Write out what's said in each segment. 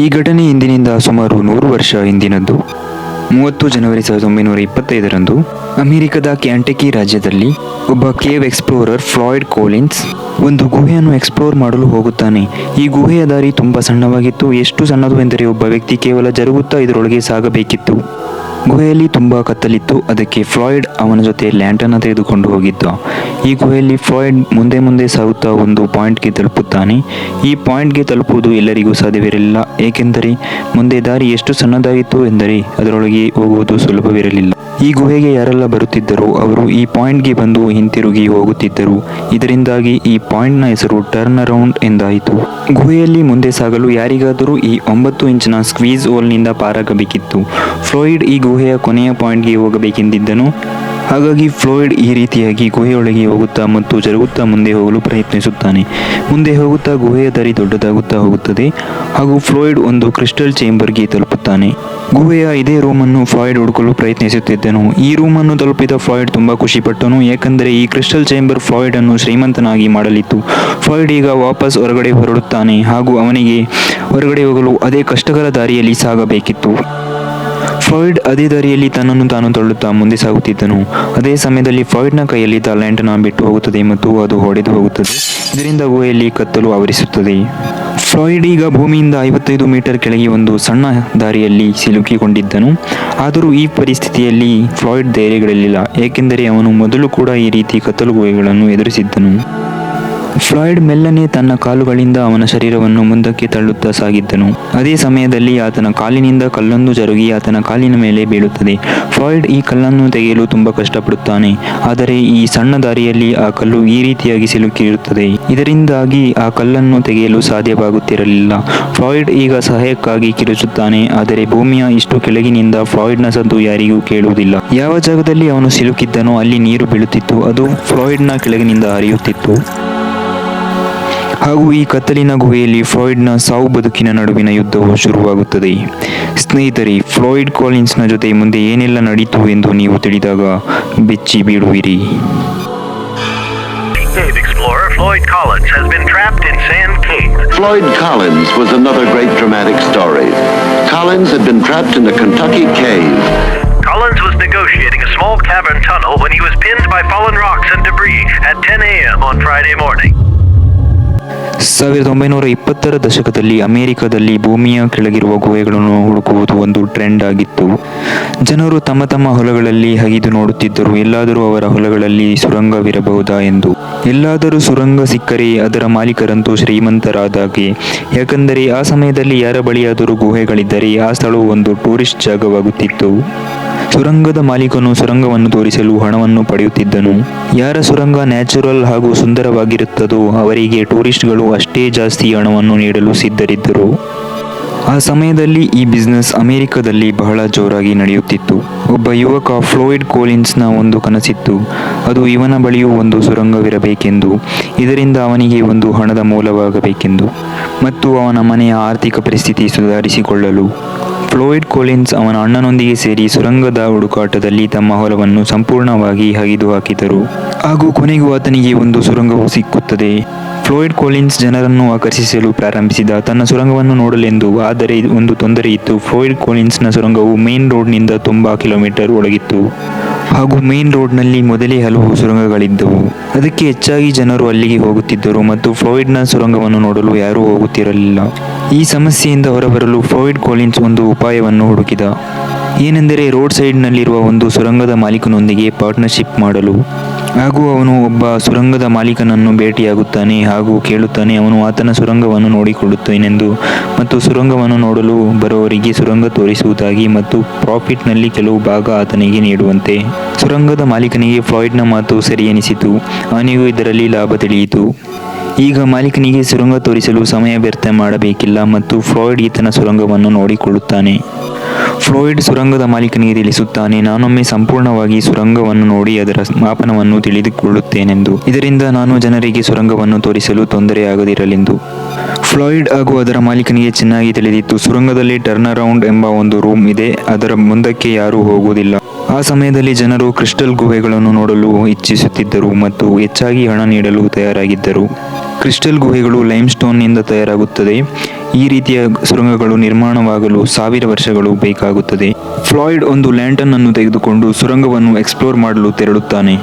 ಈ ಘಟನೆ ಇಂದಿನಿಂದ ಸುಮಾರು 100 ವರ್ಷ ಹಿಂದಿನದ್ದು. 30 ಜನವರಿ 1925ರಂದು ಅಮೆರಿಕದ ಕ್ಯಾಂಟಕಿ ರಾಜ್ಯದಲ್ಲಿ ಒಬ್ಬ ಕೇವ್ ಎಕ್ಸ್ಪ್ಲೋರರ್ ಫ್ಲಾಯ್ಡ್ ಕೋಲಿನ್ಸ್ ಒಂದು ಗುಹೆಯನ್ನು ಎಕ್ಸ್ಪ್ಲೋರ್ ಮಾಡಲು ಹೋಗುತ್ತಾನೆ. ಈ ಗುಹೆಯ ದಾರಿ ತುಂಬ ಸಣ್ಣವಾಗಿತ್ತು. ಎಷ್ಟು ಸಣ್ಣದು ಎಂದರೆ ಒಬ್ಬ ವ್ಯಕ್ತಿ ಕೇವಲ ಜರುಗುತ್ತಾ ಇದರೊಳಗೆ ಸಾಗಬೇಕಿತ್ತು. ಗುಹೆಯಲ್ಲಿ ತುಂಬ ಕತ್ತಲಿತ್ತು. ಅದಕ್ಕೆ ಫ್ಲಾಯ್ಡ್ ಅವನ ಜೊತೆ ಲ್ಯಾಂಟರ್ನ ತೆಗೆದುಕೊಂಡು ಹೋಗಿದ್ದ. ಈ ಗುಹೆಯಲ್ಲಿ ಫ್ಲಾಯ್ಡ್ ಮುಂದೆ ಮುಂದೆ ಸಾಗುತ್ತಾ ಒಂದು ಪಾಯಿಂಟ್ಗೆ ತಲುಪುತ್ತಾನೆ. ಈ ಪಾಯಿಂಟ್ಗೆ ತಲುಪುವುದು ಎಲ್ಲರಿಗೂ ಸಾಧ್ಯವಿರಲಿಲ್ಲ, ಏಕೆಂದರೆ ಮುಂದೆ ದಾರಿ ಎಷ್ಟು ಸಣ್ಣದಾಗಿತ್ತು ಎಂದರೆ ಅದರೊಳಗೆ ಹೋಗುವುದು ಸುಲಭವಿರಲಿಲ್ಲ. ಈ ಗುಹೆಗೆ ಯಾರೆಲ್ಲ ಬರುತ್ತಿದ್ದರೋ ಅವರು ಈ ಪಾಯಿಂಟ್ಗೆ ಬಂದು ಹಿಂತಿರುಗಿ ಹೋಗುತ್ತಿದ್ದರು. ಇದರಿಂದಾಗಿ ಈ ಪಾಯಿಂಟ್ನ ಹೆಸರು ಟರ್ನ್ ಅರೌಂಡ್ ಎಂದಾಯಿತು. ಗುಹೆಯಲ್ಲಿ ಮುಂದೆ ಸಾಗಲು ಯಾರಿಗಾದರೂ ಈ 9 ಇಂಚಿನ ಸ್ಕ್ವೀಸ್ ಹೋಲ್ನಿಂದ ಪಾರಾಗಬೇಕಿತ್ತು. ಫ್ಲಾಯ್ಡ್ ಈ ಗುಹೆಯ ಕೊನೆಯ ಪಾಯಿಂಟ್ಗೆ ಹೋಗಬೇಕೆಂದಿದ್ದನು. ಹಾಗಾಗಿ ಫ್ಲಾಯ್ಡ್ ಈ ರೀತಿಯಾಗಿ ಗುಹೆಯೊಳಗೆ ಹೋಗುತ್ತಾ ಮತ್ತು ಜರುಗುತ್ತಾ ಮುಂದೆ ಹೋಗಲು ಪ್ರಯತ್ನಿಸುತ್ತಾನೆ. ಮುಂದೆ ಹೋಗುತ್ತಾ ಗುಹೆಯ ದಾರಿ ದೊಡ್ಡದಾಗುತ್ತಾ ಹೋಗುತ್ತದೆ ಹಾಗೂ ಫ್ಲಾಯ್ಡ್ ಒಂದು ಕ್ರಿಸ್ಟಲ್ ಚೇಂಬರ್ಗೆ ತಲುಪುತ್ತಾನೆ. ಗುಹೆಯ ಇದೇ ರೂಮನ್ನು ಫ್ಲಾಯ್ಡ್ ಹುಡುಕಲು ಪ್ರಯತ್ನಿಸುತ್ತಿದ್ದನು. ಈ ರೂಮನ್ನು ತಲುಪಿದ ಫ್ಲಾಯ್ಡ್ ತುಂಬ ಖುಷಿಪಟ್ಟನು, ಏಕೆಂದರೆ ಈ ಕ್ರಿಸ್ಟಲ್ ಚೇಂಬರ್ ಫ್ಲಾಯ್ಡ್ ಅನ್ನು ಶ್ರೀಮಂತನಾಗಿ ಮಾಡಲಿತ್ತು. ಫ್ಲಾಯ್ಡ್ ಈಗ ವಾಪಸ್ ಹೊರಗಡೆ ಹೊರಡುತ್ತಾನೆ ಹಾಗೂ ಅವನಿಗೆ ಹೊರಗಡೆ ಹೋಗಲು ಅದೇ ಕಷ್ಟಕರ ದಾರಿಯಲ್ಲಿ ಸಾಗಬೇಕಿತ್ತು. ಫ್ಲಾಯ್ಡ್ ಅದೇ ದಾರಿಯಲ್ಲಿ ತನ್ನನ್ನು ತಾನು ತಳ್ಳುತ್ತಾ ಮುಂದೆ ಸಾಗುತ್ತಿದ್ದನು. ಅದೇ ಸಮಯದಲ್ಲಿ ಫ್ಲಾಯ್ಡ್ನ ಕೈಯಲ್ಲಿದ್ದ ಲ್ಯಾಂಟರ್ನ ಬಿಟ್ಟು ಹೋಗುತ್ತದೆ ಮತ್ತು ಅದು ಹೊಡೆದು ಹೋಗುತ್ತದೆ. ಇದರಿಂದ ಗುಹೆಯಲ್ಲಿ ಕತ್ತಲು ಆವರಿಸುತ್ತದೆ. ಫ್ಲಾಯ್ಡ್ ಈಗ ಭೂಮಿಯಿಂದ 55 ಮೀಟರ್ ಕೆಳಗೆ ಒಂದು ಸಣ್ಣ ದಾರಿಯಲ್ಲಿ ಸಿಲುಕಿಕೊಂಡಿದ್ದನು. ಆದರೂ ಈ ಪರಿಸ್ಥಿತಿಯಲ್ಲಿ ಫ್ಲಾಯ್ಡ್ ಧೈರ್ಯಗಳಿರಲಿಲ್ಲ, ಏಕೆಂದರೆ ಅವನು ಮೊದಲು ಕೂಡ ಈ ರೀತಿ ಕತ್ತಲು ಗುಹೆಗಳನ್ನು ಎದುರಿಸಿದ್ದನು. ಫ್ಲಾಯ್ಡ್ ಮೆಲ್ಲನೆ ತನ್ನ ಕಾಲುಗಳಿಂದ ಅವನ ಶರೀರವನ್ನು ಮುಂದಕ್ಕೆ ತಳ್ಳುತ್ತಾ ಸಾಗಿದ್ದನು. ಅದೇ ಸಮಯದಲ್ಲಿ ಆತನ ಕಾಲಿನಿಂದ ಕಲ್ಲೊಂದು ಜರುಗಿ ಆತನ ಕಾಲಿನ ಮೇಲೆ ಬೀಳುತ್ತದೆ. ಫ್ಲಾಯ್ಡ್ ಈ ಕಲ್ಲನ್ನು ತೆಗೆಯಲು ತುಂಬ ಕಷ್ಟಪಡುತ್ತಾನೆ, ಆದರೆ ಈ ಸಣ್ಣ ದಾರಿಯಲ್ಲಿ ಆ ಕಲ್ಲು ಈ ರೀತಿಯಾಗಿ ಸಿಲುಕಿರುತ್ತದೆ. ಇದರಿಂದಾಗಿ ಆ ಕಲ್ಲನ್ನು ತೆಗೆಯಲು ಸಾಧ್ಯವಾಗುತ್ತಿರಲಿಲ್ಲ. ಫ್ಲಾಯ್ಡ್ ಈಗ ಸಹಾಯಕ್ಕಾಗಿ ಕಿರುಚುತ್ತಾನೆ, ಆದರೆ ಭೂಮಿಯ ಇಷ್ಟು ಕೆಳಗಿನಿಂದ ಫ್ಲಾಯ್ಡ್ನ ಸದ್ದು ಯಾರಿಗೂ ಕೇಳುವುದಿಲ್ಲ. ಯಾವ ಜಾಗದಲ್ಲಿ ಅವನು ಸಿಲುಕಿದ್ದನೋ ಅಲ್ಲಿ ನೀರು ಬೀಳುತ್ತಿತ್ತು. ಅದು ಫ್ಲಾಯ್ಡ್ನ ಕೆಳಗಿನಿಂದ ಹರಿಯುತ್ತಿತ್ತು. ಹಾಗೂ ಈ ಕತ್ತಲಿನ ಗುಹೆಯಲ್ಲಿ ಫ್ಲಾಯ್ಡ್ನ ಸಾವು ಬದುಕಿನ ನಡುವಿನ ಯುದ್ಧವು ಶುರುವಾಗುತ್ತದೆ. ಸ್ನೇಹಿತರೆ, ಫ್ಲಾಯ್ಡ್ ಕಾಲಿನ್ಸ್ನ ಜೊತೆ ಮುಂದೆ ಏನೆಲ್ಲ ನಡೀತು ಎಂದು ನೀವು ತಿಳಿದಾಗ ಬೆಚ್ಚಿ ಬೀಳುವಿರಿ. Cave explorer Floyd Collins has been trapped in Sand Cave. Floyd Collins was another great dramatic story. Collins had been trapped in a Kentucky cave. Collins was negotiating a small cavern tunnel when he was pinned by fallen rocks and debris at 10 a.m. on Friday morning. 1920ರ ದಶಕದಲ್ಲಿ ಅಮೆರಿಕದಲ್ಲಿ ಭೂಮಿಯ ಕೆಳಗಿರುವ ಗುಹೆಗಳನ್ನು ಹುಡುಕುವುದು ಒಂದು trend ಆಗಿತ್ತು. ಜನರು ತಮ್ಮ ತಮ್ಮ ಹೊಲಗಳಲ್ಲಿ ಹಗಿದು ನೋಡುತ್ತಿದ್ದರು, ಎಲ್ಲಾದರೂ ಅವರ ಹೊಲಗಳಲ್ಲಿ ಸುರಂಗವಿರಬಹುದಾ ಎಂದು. ಎಲ್ಲಾದರೂ ಸುರಂಗ ಸಿಕ್ಕರೆ ಅದರ ಮಾಲೀಕರಂತೂ ಶ್ರೀಮಂತರಾದಾಗೆ, ಯಾಕಂದರೆ ಆ ಸಮಯದಲ್ಲಿ ಯಾರ ಬಳಿಯಾದರೂ ಗುಹೆಗಳಿದ್ದರೆ ಆ ಸ್ಥಳವು ಒಂದು ಟೂರಿಸ್ಟ್ ಜಾಗವಾಗುತ್ತಿತ್ತು. ಸುರಂಗದ ಮಾಲೀಕನು ಸುರಂಗವನ್ನು ತೋರಿಸಲು ಹಣವನ್ನು ಪಡೆಯುತ್ತಿದ್ದನು. ಯಾರ ಸುರಂಗ ನ್ಯಾಚುರಲ್ ಹಾಗೂ ಸುಂದರವಾಗಿರುತ್ತದೋ ಅವರಿಗೆ ಟೂರಿಸ್ಟ್ಗಳು ಅಷ್ಟೇ ಜಾಸ್ತಿ ಹಣವನ್ನು ನೀಡಲು ಸಿದ್ಧರಿದ್ದರು. ಆ ಸಮಯದಲ್ಲಿ ಈ ಬಿಸ್ನೆಸ್ ಅಮೆರಿಕದಲ್ಲಿ ಬಹಳ ಜೋರಾಗಿ ನಡೆಯುತ್ತಿತ್ತು. ಒಬ್ಬ ಯುವಕ ಫ್ಲಾಯ್ಡ್ ಕೋಲಿನ್ಸ್ನ ಒಂದು ಕನಸಿತ್ತು, ಅದು ಇವನ ಬಳಿಯೂ ಒಂದು ಸುರಂಗವಿರಬೇಕೆಂದು, ಇದರಿಂದ ಅವನಿಗೆ ಒಂದು ಹಣದ ಮೂಲವಾಗಬೇಕೆಂದು ಮತ್ತು ಅವನ ಮನೆಯ ಆರ್ಥಿಕ ಪರಿಸ್ಥಿತಿ ಸುಧಾರಿಸಿಕೊಳ್ಳಲು. ಫ್ಲಾಯ್ಡ್ ಕೋಲಿನ್ಸ್ ಅವನ ಅಣ್ಣನೊಂದಿಗೆ ಸೇರಿ ಸುರಂಗದ ಹುಡುಕಾಟದಲ್ಲಿ ತಮ್ಮ ಹೊಲವನ್ನು ಸಂಪೂರ್ಣವಾಗಿ ಹಗಿದು ಹಾಕಿದರು ಹಾಗೂ ಕೊನೆಗೂ ಆತನಿಗೆ ಒಂದು ಸುರಂಗವು ಸಿಕ್ಕುತ್ತದೆ. ಫ್ಲಾಯ್ಡ್ ಕೋಲಿನ್ಸ್ ಜನರನ್ನು ಆಕರ್ಷಿಸಲು ಪ್ರಾರಂಭಿಸಿದ ತನ್ನ ಸುರಂಗವನ್ನು ನೋಡಲೆಂದು. ಆದರೆ ಒಂದು ತೊಂದರೆ ಇತ್ತು. ಫ್ಲಾಯ್ಡ್ ಕೋಲಿನ್ಸ್ನ ಸುರಂಗವು ಮೇನ್ ರೋಡ್ನಿಂದ ತುಂಬ ಕಿಲೋಮೀಟರ್ ಒಳಗಿತ್ತು ಹಾಗೂ ಮೇನ್ ರೋಡ್ನಲ್ಲಿ ಮೊದಲೇ ಹಲವು ಸುರಂಗಗಳಿದ್ದವು. ಅದಕ್ಕೆ ಹೆಚ್ಚಾಗಿ ಜನರು ಅಲ್ಲಿಗೆ ಹೋಗುತ್ತಿದ್ದರು ಮತ್ತು ಫ್ಲಾಯ್ಡ್ನ ಸುರಂಗವನ್ನು ನೋಡಲು ಯಾರೂ ಹೋಗುತ್ತಿರಲಿಲ್ಲ. ಈ ಸಮಸ್ಯೆಯಿಂದ ಹೊರಬರಲು ಫ್ಲಾಯ್ಡ್ ಕೋಲಿನ್ಸ್ ಒಂದು ಉಪಾಯವನ್ನು ಹುಡುಕಿದ. ಏನೆಂದರೆ ರೋಡ್ ಸೈಡ್ನಲ್ಲಿರುವ ಒಂದು ಸುರಂಗದ ಮಾಲೀಕನೊಂದಿಗೆ ಪಾರ್ಟ್ನರ್ಶಿಪ್ ಮಾಡಲು. ಹಾಗೂ ಅವನು ಒಬ್ಬ ಸುರಂಗದ ಮಾಲೀಕನನ್ನು ಭೇಟಿಯಾಗುತ್ತಾನೆ ಹಾಗೂ ಕೇಳುತ್ತಾನೆ ಅವನು ಆತನ ಸುರಂಗವನ್ನು ನೋಡಿಕೊಳ್ಳುತ್ತೇನೆಂದು ಮತ್ತು ಸುರಂಗವನ್ನು ನೋಡಲು ಬರುವವರಿಗೆ ಸುರಂಗ ತೋರಿಸುವುದಾಗಿ ಮತ್ತು ಪ್ರಾಫಿಟ್ನಲ್ಲಿ ಕೆಲವು ಭಾಗ ಆತನಿಗೆ ನೀಡುವಂತೆ. ಸುರಂಗದ ಮಾಲೀಕನಿಗೆ ಫ್ಲಾಯ್ಡ್ನ ಮಾತು ಸರಿ ಎನಿಸಿತು. ಅವನಿಗೂ ಇದರಲ್ಲಿ ಲಾಭ ತಿಳಿಯಿತು. ಈಗ ಮಾಲೀಕನಿಗೆ ಸುರಂಗ ತೋರಿಸಲು ಸಮಯ ವ್ಯರ್ಥ ಮಾಡಬೇಕಿಲ್ಲ ಮತ್ತು ಫ್ಲಾಯ್ಡ್ ಈತನ ಸುರಂಗವನ್ನು ನೋಡಿಕೊಳ್ಳುತ್ತಾನೆ. ಫ್ಲಾಯ್ಡ್ ಸುರಂಗದ ಮಾಲೀಕನಿಗೆ ತಿಳಿಸುತ್ತಾನೆ, ನಾನೊಮ್ಮೆ ಸಂಪೂರ್ಣವಾಗಿ ಸುರಂಗವನ್ನು ನೋಡಿ ಅದರ ಮಾಪನವನ್ನು ತಿಳಿದುಕೊಳ್ಳುತ್ತೇನೆಂದು, ಇದರಿಂದ ನಾನು ಜನರಿಗೆ ಸುರಂಗವನ್ನು ತೋರಿಸಲು ತೊಂದರೆ ಆಗದಿರಲೆಂದು. ಫ್ಲಾಯ್ಡ್ ಹಾಗೂ ಅದರ ಮಾಲೀಕನಿಗೆ ಚೆನ್ನಾಗಿ ತಿಳಿದಿತ್ತು, ಸುರಂಗದಲ್ಲಿ ಟರ್ನ್ ಅರೌಂಡ್ ಎಂಬ ಒಂದು ರೂಮ್ ಇದೆ, ಅದರ ಮುಂದಕ್ಕೆ ಯಾರೂ ಹೋಗುವುದಿಲ್ಲ. ಆ ಸಮಯದಲ್ಲಿ ಜನರು ಕ್ರಿಸ್ಟಲ್ ಗುಹೆಗಳನ್ನು ನೋಡಲು ಇಚ್ಛಿಸುತ್ತಿದ್ದರು ಮತ್ತು ಹೆಚ್ಚಾಗಿ ಹಣ ನೀಡಲು ತಯಾರಾಗಿದ್ದರು. ಕ್ರಿಸ್ಟಲ್ ಗುಹೆಗಳು ಲೈಮ್ ಸ್ಟೋನ್ನಿಂದ ತಯಾರಾಗುತ್ತದೆ. ಈ ರೀತಿಯ ಸುರಂಗಗಳು ನಿರ್ಮಾಣವಾಗಲು 1000 ವರ್ಷಗಳು ಬೇಕಾಗುತ್ತದೆ. ಫ್ಲಾಯ್ಡ್ ಒಂದು ಲ್ಯಾಂಟರ್ನ್ ಅನ್ನು ತೆಗೆದುಕೊಂಡು ಸುರಂಗವನ್ನು ಎಕ್ಸ್ಪ್ಲೋರ್ ಮಾಡಲು ತೆರಳುತ್ತಾನೆ.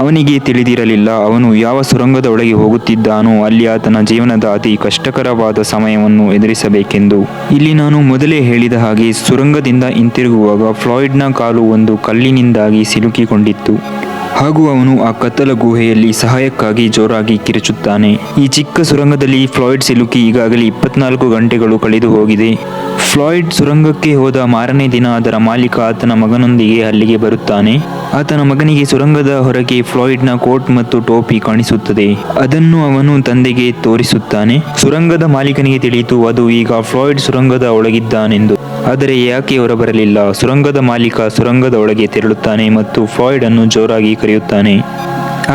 ಅವನಿಗೆ ತಿಳಿದಿರಲಿಲ್ಲ ಅವನು ಯಾವ ಸುರಂಗದ ಒಳಗೆ ಹೋಗುತ್ತಿದ್ದಾನೋ ಅಲ್ಲಿ ಆತನ ಜೀವನದ ಅತಿ ಕಷ್ಟಕರವಾದ ಸಮಯವನ್ನು ಎದುರಿಸಬೇಕೆಂದು. ಇಲ್ಲಿ ನಾನು ಮೊದಲೇ ಹೇಳಿದ ಹಾಗೆ ಸುರಂಗದಿಂದ ಹಿಂತಿರುಗುವಾಗ ಫ್ಲಾಯ್ಡ್ನ ಕಾಲು ಒಂದು ಕಲ್ಲಿನಿಂದಾಗಿ ಸಿಲುಕಿಕೊಂಡಿತ್ತು ಹಾಗೂ ಅವನು ಆ ಕತ್ತಲ ಗುಹೆಯಲ್ಲಿ ಸಹಾಯಕ್ಕಾಗಿ ಜೋರಾಗಿ ಕಿರುಚುತ್ತಾನೆ. ಈ ಚಿಕ್ಕ ಸುರಂಗದಲ್ಲಿ ಫ್ಲಾಯ್ಡ್ ಸಿಲುಕಿ ಈಗಾಗಲೇ 24 ಗಂಟೆಗಳು ಕಳೆದು ಹೋಗಿದೆ. ಫ್ಲಾಯ್ಡ್ ಸುರಂಗಕ್ಕೆ ಹೋದ ಮಾರನೇ ದಿನ ಅದರ ಮಾಲೀಕ ಆತನ ಮಗನೊಂದಿಗೆ ಅಲ್ಲಿಗೆ ಬರುತ್ತಾನೆ. ಆತನ ಮಗನಿಗೆ ಸುರಂಗದ ಹೊರಗೆ ಫ್ಲಾಯ್ಡ್ನ ಕೋಟ್ ಮತ್ತು ಟೋಪಿ ಕಾಣಿಸುತ್ತದೆ. ಅದನ್ನು ಅವನು ತಂದೆಗೆ ತೋರಿಸುತ್ತಾನೆ. ಸುರಂಗದ ಮಾಲೀಕನಿಗೆ ತಿಳಿಯಿತು ಅದು ಈಗ ಫ್ಲಾಯ್ಡ್ ಸುರಂಗದ ಒಳಗಿದ್ದಾನೆಂದು. ಆದರೆ ಯಾಕೆ ಹೊರಬರಲಿಲ್ಲ? ಸುರಂಗದ ಮಾಲೀಕ ಸುರಂಗದ ಒಳಗೆ ತೆರಳುತ್ತಾನೆ ಮತ್ತು ಫ್ಲಾಯ್ಡ್ ಅನ್ನು ಜೋರಾಗಿ ಕರೆಯುತ್ತಾನೆ.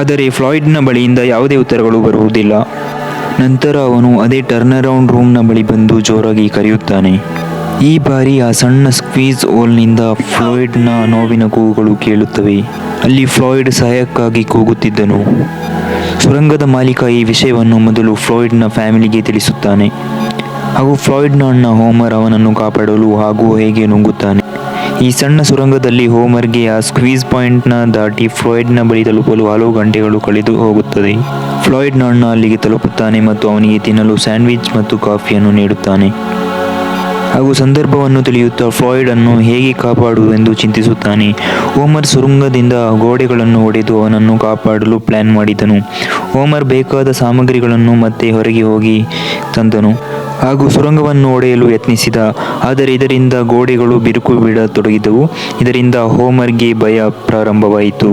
ಆದರೆ ಫ್ಲಾಯ್ಡ್ನ ಬಳಿಯಿಂದ ಯಾವುದೇ ಉತ್ತರಗಳು ಬರುವುದಿಲ್ಲ. ನಂತರ ಅವನು ಅದೇ ಟರ್ನ್ ಅರೌಂಡ್ ರೂಮ್ನ ಬಳಿ ಬಂದು ಜೋರಾಗಿ ಕರೆಯುತ್ತಾನೆ. ಈ ಬಾರಿ ಆ ಸಣ್ಣ ಸ್ಕ್ವೀಸ್ ಹೋಲ್ನಿಂದ ಫ್ಲಾಯ್ಡ್ನ ನೋವಿನ ಕೂಗುಗಳು ಕೇಳುತ್ತವೆ. ಅಲ್ಲಿ ಫ್ಲಾಯ್ಡ್ ಸಹಾಯಕ್ಕಾಗಿ ಕೂಗುತ್ತಿದ್ದನು. ಸುರಂಗದ ಮಾಲೀಕ ಈ ವಿಷಯವನ್ನು ಮೊದಲು ಫ್ಲಾಯ್ಡ್ನ ಫ್ಯಾಮಿಲಿಗೆ ತಿಳಿಸುತ್ತಾನೆ ಹಾಗೂ ಫ್ಲಾಯ್ಡ್ನ ಅಣ್ಣ ಹೋಮರ್ ಅವನನ್ನು ಕಾಪಾಡಲು ಹಾಗೂ ಹೇಗೆ ನುಗ್ಗುತ್ತಾನೆ. ಈ ಸಣ್ಣ ಸುರಂಗದಲ್ಲಿ ಹೋಮರ್ಗೆ ಆ ಸ್ಕ್ವೀಸ್ ಪಾಯಿಂಟ್ನ ದಾಟಿ ಫ್ಲಾಯ್ಡ್ನ ಬಳಿ ತಲುಪಲು ಹಲವು ಗಂಟೆಗಳು ಕಳೆದು ಹೋಗುತ್ತದೆ. ಫ್ಲಾಯ್ಡ್ನ ಅಣ್ಣ ಅಲ್ಲಿಗೆ ತಲುಪುತ್ತಾನೆ ಮತ್ತು ಅವನಿಗೆ ತಿನ್ನಲು ಸ್ಯಾಂಡ್ವಿಚ್ ಮತ್ತು ಕಾಫಿಯನ್ನು ನೀಡುತ್ತಾನೆ ಹಾಗೂ ಸಂದರ್ಭವನ್ನು ತಿಳಿಯುತ್ತಾ ಫ್ಲಾಯ್ಡ್ ಅನ್ನು ಹೇಗೆ ಕಾಪಾಡುವುದೆಂದು ಚಿಂತಿಸುತ್ತಾನೆ. ಹೋಮರ್ ಸುರಂಗದಿಂದ ಗೋಡೆಗಳನ್ನು ಒಡೆದು ಅವನನ್ನು ಕಾಪಾಡಲು ಪ್ಲಾನ್ ಮಾಡಿದನು. ಹೋಮರ್ ಬೇಕಾದ ಸಾಮಗ್ರಿಗಳನ್ನು ಮತ್ತೆ ಹೊರಗೆ ಹೋಗಿ ತಂದನು ಹಾಗೂ ಸುರಂಗವನ್ನು ಒಡೆಯಲು ಯತ್ನಿಸಿದ. ಆದರೆ ಇದರಿಂದ ಗೋಡೆಗಳು ಬಿರುಕು ಬಿಡತೊಡಗಿದವು. ಇದರಿಂದ ಹೋಮರ್ಗೆ ಭಯ ಪ್ರಾರಂಭವಾಯಿತು.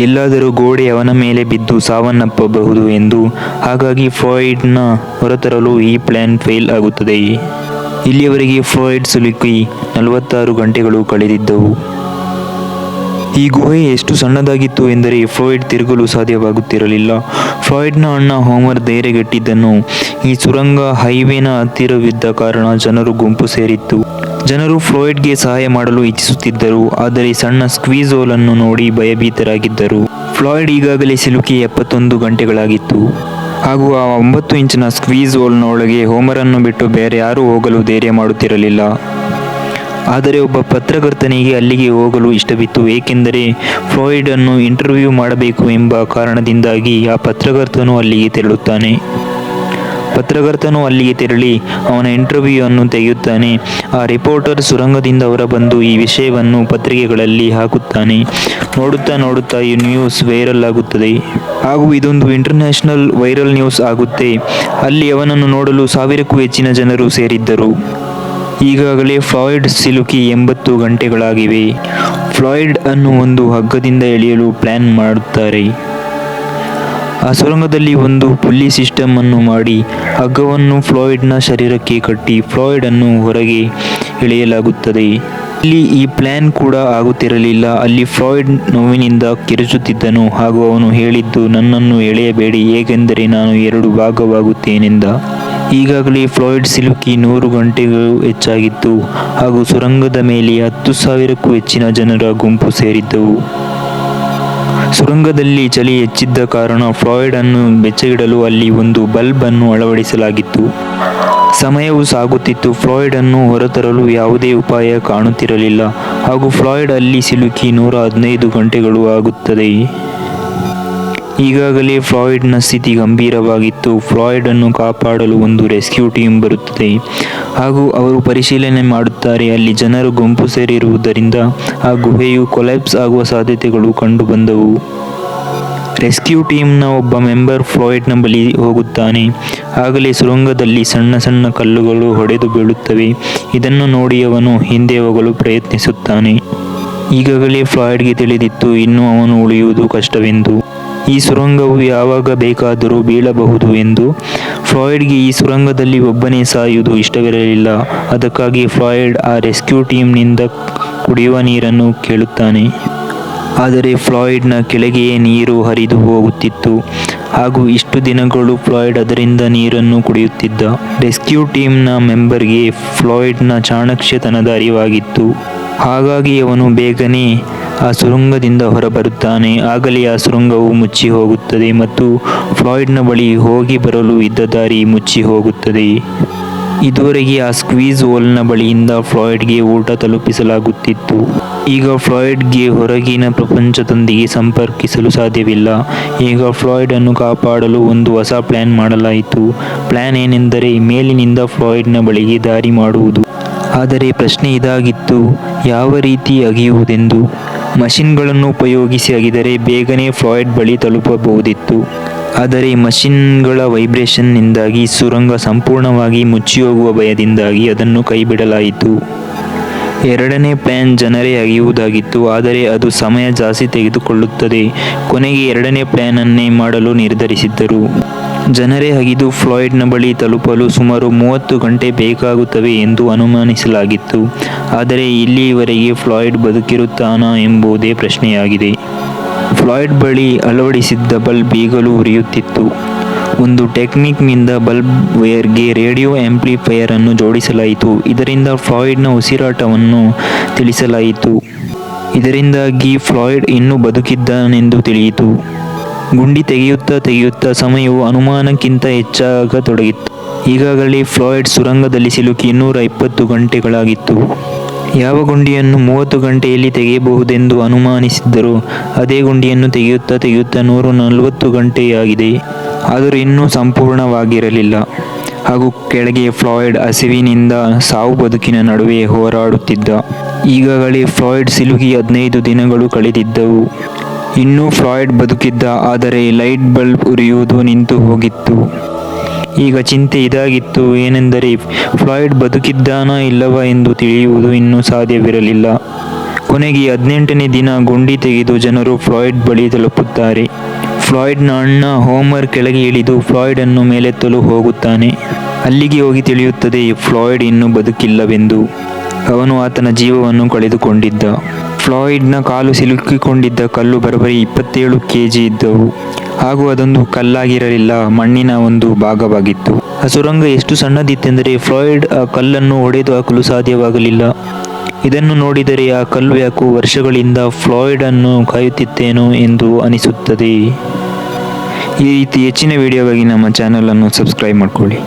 ಎಲ್ಲಾದರೂ ಗೋಡೆ ಅವನ ಮೇಲೆ ಬಿದ್ದು ಸಾವನ್ನಪ್ಪಬಹುದು ಎಂದು. ಹಾಗಾಗಿ ಫ್ಲಾಯ್ಡ್ನ ಹೊರತರಲು ಈ ಪ್ಲಾನ್ ಫೇಲ್ ಆಗುತ್ತದೆ. ಇಲ್ಲಿಯವರೆಗೆ ಫ್ಲಾಯ್ಡ್ ಸಿಲುಕಿ 46 ಗಂಟೆಗಳು ಕಳೆದಿದ್ದವು. ಈ ಗುಹೆ ಎಷ್ಟು ಸಣ್ಣದಾಗಿತ್ತು ಎಂದರೆ ಫ್ಲಾಯ್ಡ್ ತಿರುಗಲು ಸಾಧ್ಯವಾಗುತ್ತಿರಲಿಲ್ಲ. ಫ್ಲಾಯ್ಡ್ನ ಅಣ್ಣ ಹೋಮರ್ ಧೈರ್ಯಗೆಟ್ಟಿದ್ದನು. ಈ ಸುರಂಗ ಹೈವೇನ ಹತ್ತಿರವಿದ್ದ ಕಾರಣ ಜನರು ಗುಂಪು ಸೇರಿತ್ತು. ಜನರು ಫ್ಲಾಯ್ಡ್ಗೆ ಸಹಾಯ ಮಾಡಲು ಇಚ್ಛಿಸುತ್ತಿದ್ದರು. ಆದರೆ ಸಣ್ಣ ಸ್ಕ್ವೀಸ್ ಹೋಲ್ ಅನ್ನು ನೋಡಿ ಭಯಭೀತರಾಗಿದ್ದರು. ಫ್ಲಾಯ್ಡ್ ಈಗಾಗಲೇ ಸಿಲುಕಿ 71 ಗಂಟೆಗಳಾಗಿತ್ತು ಹಾಗೂ ಆ 9 ಇಂಚಿನ ಸ್ಕ್ವೀಸ್ ಹೋಲ್ನ ಒಳಗೆ ಹೋಮರನ್ನು ಬಿಟ್ಟು ಬೇರೆ ಯಾರೂ ಹೋಗಲು ಧೈರ್ಯ ಮಾಡುತ್ತಿರಲಿಲ್ಲ. ಆದರೆ ಒಬ್ಬ ಪತ್ರಕರ್ತನಿಗೆ ಅಲ್ಲಿಗೆ ಹೋಗಲು ಇಷ್ಟವಿತ್ತು. ಏಕೆಂದರೆ ಫ್ಲಾಯ್ಡ್ ಅನ್ನು ಇಂಟರ್ವ್ಯೂ ಮಾಡಬೇಕು ಎಂಬ ಕಾರಣದಿಂದಾಗಿ ಆ ಪತ್ರಕರ್ತನು ಅಲ್ಲಿಗೆ ತೆರಳುತ್ತಾನೆ. ಪತ್ರಕರ್ತನು ಅಲ್ಲಿಗೆ ತೆರಳಿ ಅವನ ಇಂಟರ್ವ್ಯೂ ಅನ್ನು ತೆಗೆಯುತ್ತಾನೆ. ಆ ರಿಪೋರ್ಟರ್ ಸುರಂಗದಿಂದ ಹೊರಬಂದು ಈ ವಿಷಯವನ್ನು ಪತ್ರಿಕೆಗಳಲ್ಲಿ ಹಾಕುತ್ತಾನೆ. ನೋಡುತ್ತಾ ಈ ನ್ಯೂಸ್ ವೈರಲ್ ಆಗುತ್ತದೆ ಹಾಗೂ ಇದೊಂದು ಇಂಟರ್ನ್ಯಾಷನಲ್ ವೈರಲ್ ನ್ಯೂಸ್ ಆಗುತ್ತೆ. ಅಲ್ಲಿ ಅವನನ್ನು ನೋಡಲು 1000ಕ್ಕೂ ಹೆಚ್ಚಿನ ಜನರು ಸೇರಿದ್ದರು. ಈಗಾಗಲೇ ಫ್ಲಾಯ್ಡ್ ಸಿಲುಕಿ 80 ಗಂಟೆಗಳಾಗಿವೆ. ಫ್ಲಾಯ್ಡ್ ಅನ್ನು ಒಂದು ಹಗ್ಗದಿಂದ ಎಳೆಯಲು ಪ್ಲಾನ್ ಮಾಡುತ್ತಾರೆ. ಆ ಸುರಂಗದಲ್ಲಿ ಒಂದು ಪುಲ್ಲಿ ಸಿಸ್ಟಮ್ ಅನ್ನು ಮಾಡಿ ಹಗ್ಗವನ್ನು ಫ್ಲಾಯ್ಡ್ನ ಶರೀರಕ್ಕೆ ಕಟ್ಟಿ ಫ್ಲಾಯ್ಡ್ ಅನ್ನು ಹೊರಗೆ ಎಳೆಯಲಾಗುತ್ತದೆ. ಇಲ್ಲಿ ಈ ಪ್ಲಾನ್ ಕೂಡ ಆಗುತ್ತಿರಲಿಲ್ಲ. ಅಲ್ಲಿ ಫ್ಲಾಯ್ಡ್ ನೋವಿನಿಂದ ಕಿರುಚುತ್ತಿದ್ದನು ಹಾಗೂ ಅವನು ಹೇಳಿದ್ದು ನನ್ನನ್ನು ಎಳೆಯಬೇಡಿ ಏಕೆಂದರೆ ನಾನು 2 ಭಾಗವಾಗುತ್ತೇನೆಂದ. ಈಗಾಗಲೇ ಫ್ಲಾಯ್ಡ್ ಸಿಲುಕಿ 100 ಗಂಟೆಗಳು ಹೆಚ್ಚಾಗಿತ್ತು ಹಾಗೂ ಸುರಂಗದ ಮೇಲೆ 10,000ಕ್ಕೂ ಹೆಚ್ಚಿನ ಜನರ ಗುಂಪು ಸೇರಿದ್ದವು. ಸುರಂಗದಲ್ಲಿ ಚಳಿ ಹೆಚ್ಚಿದ್ದ ಕಾರಣ ಫ್ಲಾಯ್ಡ್ ಅನ್ನು ಬೆಚ್ಚಗಿಡಲು ಅಲ್ಲಿ ಒಂದು ಬಲ್ಬ್ ಅನ್ನು ಅಳವಡಿಸಲಾಗಿತ್ತು. ಸಮಯವು ಸಾಗುತ್ತಿತ್ತು. ಫ್ಲಾಯ್ಡ್ ಅನ್ನು ಹೊರತರಲು ಯಾವುದೇ ಉಪಾಯ ಕಾಣುತ್ತಿರಲಿಲ್ಲ ಹಾಗೂ ಫ್ಲಾಯ್ಡ್ ಅಲ್ಲಿ ಸಿಲುಕಿ 115 ಗಂಟೆಗಳು ಆಗುತ್ತದೆ. ಈಗಾಗಲೇ ಫ್ಲಾಯ್ಡ್ನ ಸ್ಥಿತಿ ಗಂಭೀರವಾಗಿತ್ತು. ಫ್ಲಾಯ್ಡ್ ಅನ್ನು ಕಾಪಾಡಲು ಒಂದು ರೆಸ್ಕ್ಯೂ ಟೀಮ್ ಬರುತ್ತದೆ ಹಾಗೂ ಅವರು ಪರಿಶೀಲನೆ ಮಾಡುತ್ತಾರೆ. ಅಲ್ಲಿ ಜನರು ಗುಂಪು ಸೇರಿರುವುದರಿಂದ ಆ ಗುಹೆಯು ಕೊಲ್ಯಾಪ್ಸ್ ಆಗುವ ಸಾಧ್ಯತೆಗಳು ಕಂಡುಬಂದವು. ರೆಸ್ಕ್ಯೂ ಟೀಮ್ನ ಒಬ್ಬ ಮೆಂಬರ್ ಫ್ಲಾಯ್ಡ್ನ ಬಳಿ ಹೋಗುತ್ತಾನೆ. ಆಗಲೇ ಸುರಂಗದಲ್ಲಿ ಸಣ್ಣ ಸಣ್ಣ ಕಲ್ಲುಗಳು ಹೊಡೆದು ಬೀಳುತ್ತವೆ. ಇದನ್ನು ನೋಡಿ ಅವನು ಹಿಂದೆ ಹೋಗಲು ಪ್ರಯತ್ನಿಸುತ್ತಾನೆ. ಈಗಾಗಲೇ ಫ್ಲಾಯ್ಡ್ಗೆ ತಿಳಿದಿತ್ತು ಇನ್ನು ಅವನು ಉಳಿಯುವುದು ಕಷ್ಟವೆಂದು. ಈ ಸುರಂಗವು ಯಾವಾಗ ಬೇಕಾದರೂ ಬೀಳಬಹುದು ಎಂದು. ಫ್ಲಾಯ್ಡ್ಗೆ ಈ ಸುರಂಗದಲ್ಲಿ ಒಬ್ಬನೇ ಸಾಯುವುದು ಇಷ್ಟವಿರಲಿಲ್ಲ. ಅದಕ್ಕಾಗಿ ಫ್ಲಾಯ್ಡ್ ಆ ರೆಸ್ಕ್ಯೂ ಟೀಮ್ನಿಂದ ಕುಡಿಯುವ ನೀರನ್ನು ಕೇಳುತ್ತಾನೆ. ಆದರೆ ಫ್ಲಾಯ್ಡ್ನ ಕೆಳಗೆಯೇ ನೀರು ಹರಿದು ಹೋಗುತ್ತಿತ್ತು ಹಾಗೂ ಇಷ್ಟು ದಿನಗಳು ಫ್ಲಾಯ್ಡ್ ಅದರಿಂದ ನೀರನ್ನು ಕುಡಿಯುತ್ತಿದ್ದ. ರೆಸ್ಕ್ಯೂ ಟೀಮ್ನ ಮೆಂಬರ್ಗೆ ಫ್ಲಾಯ್ಡ್ನ ಚಾಣಾಕ್ಷತನದ ಅರಿವಾಗಿತ್ತು. ಹಾಗಾಗಿ ಅವನು ಬೇಗನೆ ಆ ಸುರಂಗದಿಂದ ಹೊರಬರುತ್ತಾನೆ. ಆಗಲೇ ಆ ಸುರಂಗವು ಮುಚ್ಚಿ ಹೋಗುತ್ತದೆ ಮತ್ತು ಫ್ಲಾಯ್ಡ್ನ ಬಳಿ ಹೋಗಿ ಬರಲು ಇದ್ದ ದಾರಿ ಮುಚ್ಚಿ ಹೋಗುತ್ತದೆ. ಇದುವರೆಗೆ ಆ ಸ್ಕ್ವೀಸ್ ಹೋಲ್ನ ಬಳಿಯಿಂದ ಫ್ಲಾಯ್ಡ್ಗೆ ಊಟ ತಲುಪಿಸಲಾಗುತ್ತಿತ್ತು. ಈಗ ಫ್ಲಾಯ್ಡ್ಗೆ ಹೊರಗಿನ ಪ್ರಪಂಚದೊಂದಿಗೆ ಸಂಪರ್ಕಿಸಲು ಸಾಧ್ಯವಿಲ್ಲ. ಈಗ ಫ್ಲಾಯ್ಡ್ ಅನ್ನು ಕಾಪಾಡಲು ಒಂದು ಹೊಸ ಪ್ಲಾನ್ ಮಾಡಲಾಯಿತು. ಪ್ಲಾನ್ ಏನೆಂದರೆ ಮೇಲಿನಿಂದ ಫ್ಲಾಯ್ಡ್ನ ಬಳಿಗೆ ದಾರಿ ಮಾಡುವುದು. ಆದರೆ ಪ್ರಶ್ನೆ ಇದಾಗಿತ್ತು, ಯಾವ ರೀತಿ ಅಗೆಯುವುದೆಂದು. ಮಷಿನ್ಗಳನ್ನು ಉಪಯೋಗಿಸಿ ಅಗಿದರೆ ಬೇಗನೆ ಫ್ಲಾಯ್ಡ್ ಬಳಿ ತಲುಪಬಹುದಿತ್ತು. ಆದರೆ ಮಷಿನ್ಗಳ ವೈಬ್ರೇಷನ್ನಿಂದಾಗಿ ಸುರಂಗ ಸಂಪೂರ್ಣವಾಗಿ ಮುಚ್ಚಿಹೋಗುವ ಭಯದಿಂದಾಗಿ ಅದನ್ನು ಕೈಬಿಡಲಾಯಿತು. ಎರಡನೇ ಪ್ಲಾನ್ ಜನರೇ ಅಗೆಯುವುದಾಗಿತ್ತು. ಆದರೆ ಅದು ಸಮಯ ಜಾಸ್ತಿ ತೆಗೆದುಕೊಳ್ಳುತ್ತದೆ. ಕೊನೆಗೆ ಎರಡನೇ ಪ್ಲಾನ್ ಅನ್ನೇ ಮಾಡಲು ನಿರ್ಧರಿಸಿದ್ದರು. ಜನರೇ ಅಗಿದು ಫ್ಲಾಯ್ಡ್ನ ಬಳಿ ತಲುಪಲು ಸುಮಾರು 30 ಗಂಟೆ ಬೇಕಾಗುತ್ತವೆ ಎಂದು ಅನುಮಾನಿಸಲಾಗಿತ್ತು. ಆದರೆ ಇಲ್ಲಿಯವರೆಗೆ ಫ್ಲಾಯ್ಡ್ ಬದುಕಿರುತ್ತಾನಾ ಎಂಬುದೇ ಪ್ರಶ್ನೆಯಾಗಿದೆ. ಫ್ಲಾಯ್ಡ್ ಬಳಿ ಅಳವಡಿಸಿದ್ದ ಬಲ್ಬ್ ಈಗಲೂ ಉರಿಯುತ್ತಿತ್ತು. ಒಂದು ಟೆಕ್ನಿಕ್ನಿಂದ ಬಲ್ಬ್ ವೈರ್ಗೆ ರೇಡಿಯೋ ಆಂಪ್ಲಿಫೈಯರ್ ಅನ್ನು ಜೋಡಿಸಲಾಯಿತು. ಇದರಿಂದ ಫ್ಲಾಯ್ಡ್ನ ಉಸಿರಾಟವನ್ನು ತಿಳಿಸಲಾಯಿತು. ಇದರಿಂದಾಗಿ ಫ್ಲಾಯ್ಡ್ ಇನ್ನೂ ಬದುಕಿದ್ದಾನೆಂದು ತಿಳಿಯಿತು. ಗುಂಡಿ ತೆಗೆಯುತ್ತಾ ಸಮಯವು ಅನುಮಾನಕ್ಕಿಂತ ಹೆಚ್ಚಾಗತೊಡಗಿತ್ತು. ಈಗಾಗಲೇ ಫ್ಲಾಯ್ಡ್ ಸುರಂಗದಲ್ಲಿ ಸಿಲುಕಿ 220 ಗಂಟೆಗಳಾಗಿತ್ತು. ಯಾವ ಗುಂಡಿಯನ್ನು 30 ಗಂಟೆಯಲ್ಲಿ ತೆಗೆಯಬಹುದೆಂದು ಅನುಮಾನಿಸಿದ್ದರೋ ಅದೇ ಗುಂಡಿಯನ್ನು ತೆಗೆಯುತ್ತಾ 140 ಗಂಟೆಯಾಗಿದೆ. ಆದರೂ ಇನ್ನೂ ಸಂಪೂರ್ಣವಾಗಿರಲಿಲ್ಲ. ಹಾಗೂ ಕೆಳಗೆ ಫ್ಲಾಯ್ಡ್ ಹಸಿವಿನಿಂದ ಸಾವು ಬದುಕಿನ ನಡುವೆ ಹೋರಾಡುತ್ತಿದ್ದ. ಈಗಾಗಲೇ ಫ್ಲಾಯ್ಡ್ ಸಿಲುಕಿ 15 ದಿನಗಳು ಕಳೆದಿದ್ದವು. ಇನ್ನೂ ಫ್ಲಾಯ್ಡ್ ಬದುಕಿದ್ದ. ಆದರೆ ಲೈಟ್ ಬಲ್ಬ್ ಉರಿಯುವುದು ನಿಂತು ಹೋಗಿತ್ತು. ಈಗ ಚಿಂತೆ ಇದಾಗಿತ್ತು, ಏನೆಂದರೆ ಫ್ಲಾಯ್ಡ್ ಬದುಕಿದ್ದಾನಾ ಇಲ್ಲವಾ ಎಂದು ತಿಳಿಯುವುದು ಇನ್ನೂ ಸಾಧ್ಯವಿರಲಿಲ್ಲ. ಕೊನೆಗೆ 18ನೇ ದಿನ ಗುಂಡಿ ತೆಗೆದು ಜನರು ಫ್ಲಾಯ್ಡ್ ಬಳಿ ತಲುಪುತ್ತಾರೆ. ಫ್ಲಾಯ್ಡ್ನ ಅಣ್ಣ ಹೋಮರ್ ಕೆಳಗೆ ಇಳಿದು ಫ್ಲಾಯ್ಡನ್ನು ಮೇಲೆತ್ತಲು ಹೋಗುತ್ತಾನೆ. ಅಲ್ಲಿಗೆ ಹೋಗಿ ತಿಳಿಯುತ್ತದೆ ಫ್ಲಾಯ್ಡ್ ಇನ್ನೂ ಬದುಕಿಲ್ಲವೆಂದು. ಅವನು ಆತನ ಜೀವವನ್ನು ಕಳೆದುಕೊಂಡಿದ್ದ. ಫ್ಲಾಯ್ಡ್ನ ಕಾಲು ಸಿಲುಕಿಕೊಂಡಿದ್ದ ಕಲ್ಲು ಬರೋಬ್ಬರಿ 27 kg ಇದ್ದವು. ಹಾಗೂ ಅದೊಂದು ಕಲ್ಲಾಗಿರಲಿಲ್ಲ, ಮಣ್ಣಿನ ಒಂದು ಭಾಗವಾಗಿತ್ತು. ಆ ಸುರಂಗ ಎಷ್ಟು ಸಣ್ಣದಿತ್ತೆಂದರೆ ಫ್ಲಾಯ್ಡ್ ಆ ಕಲ್ಲನ್ನು ಒಡೆದು ಹಾಕಲು ಸಾಧ್ಯವಾಗಲಿಲ್ಲ. ಇದನ್ನು ನೋಡಿದರೆ ಆ ಕಲ್ಲು ಯಾಕೋ ವರ್ಷಗಳಿಂದ ಫ್ಲಾಯ್ಡ್ ಅನ್ನು ಕಾಯುತ್ತಿತ್ತೇನೋ ಎಂದು ಅನಿಸುತ್ತದೆ. ಈ ರೀತಿ ಹೆಚ್ಚಿನ ವಿಡಿಯೋಗಾಗಿ ನಮ್ಮ ಚಾನಲನ್ನು ಸಬ್ಸ್ಕ್ರೈಬ್ ಮಾಡಿಕೊಳ್ಳಿ.